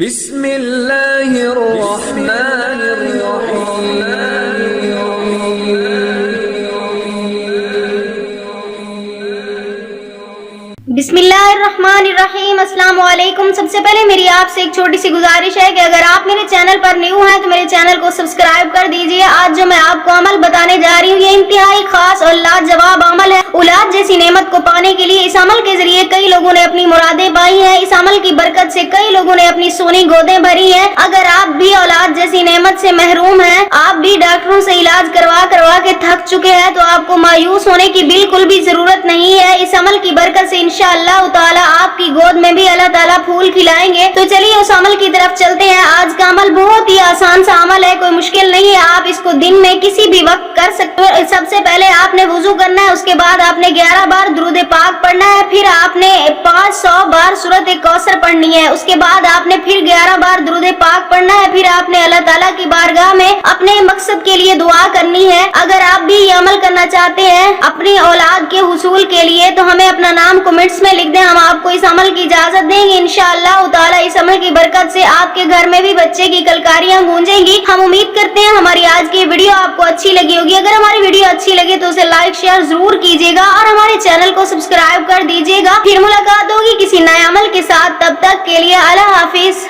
بسم اللہ الرحمن الرحیم بسم اللہ الرحمن الرحیم۔ السلام علیکم۔ سب سے پہلے میری آپ سے ایک چھوٹی سی گزارش ہے کہ اگر آپ میرے چینل پر نیو ہیں تو میرے چینل کو سبسکرائب کر دیجئے۔ آج جو میں آپ کو عمل بتانے جا رہی ہوں یہ انتہائی خاص اور لاجواب عمل ہے۔ اولاد جیسی نعمت کو پانے کے لیے اس عمل کے ذریعے کئی لوگوں نے اپنی مرادیں پائی ہیں۔ اس عمل کی برکت سے کئی لوگوں نے اپنی سونی گودیں بھری ہیں۔ اگر آپ بھی اولاد جیسی نعمت سے محروم ہیں، آپ بھی ڈاکٹروں سے علاج کروا کے تھک چکے ہیں، تو آپ کو مایوس ہونے کی بالکل بھی ضرورت نہیں ہے۔ اس عمل کی برکت سے انشاءاللہ تعالی آپ کی گود میں بھی اللہ تعالیٰ پھول کھلائیں گے۔ تو چلیے اس عمل کی طرف چلتے ہیں۔ آج کا عمل بہت ہی آسان سا عمل ہے، کوئی مشکل نہیں ہے، آپ اس کو دن میں کسی بھی وقت کر سکتے ہیں۔ سب سے پہلے آپ نے وضو کرنا ہے، اس کے بعد آپ نے 11 بار درود پاک پڑھنا ہے، پھر آپ نے 500 بار سورۃ کوثر پڑھنی ہے، اس کے بعد آپ نے پھر 11 بار درود پاک پڑھنا ہے، پھر آپ نے اللہ تعالیٰ کی بارگاہ میں اپنے مقصد کے لیے دعا کرنی ہے۔ اگر آپ بھی یہ عمل کرنا چاہتے ہیں اپنی اولاد کے حصول کے لیے تو ہمیں اپنا نام کمنٹس میں لکھ دیں، ہم آپ کو اس عمل کی اجازت دیں گے انشاءاللہ تعالی۔ اس عمل کی برکت سے آپ کے گھر میں بھی بچے کی کلکاریاں گونجیں گی۔ ہم امید کرتے ہیں ہماری آج کی ویڈیو آپ کو اچھی لگی ہوگی۔ اگر ہماری ویڈیو اچھی لگے تو اسے لائک شیئر ضرور کیجیے گا اور ہمارے چینل کو سبسکرائب کر دیجیے گا۔ پھر ملاقات ہوگی کسی نئے عمل کے ساتھ، تب تک کے لیے اللہ حافظ۔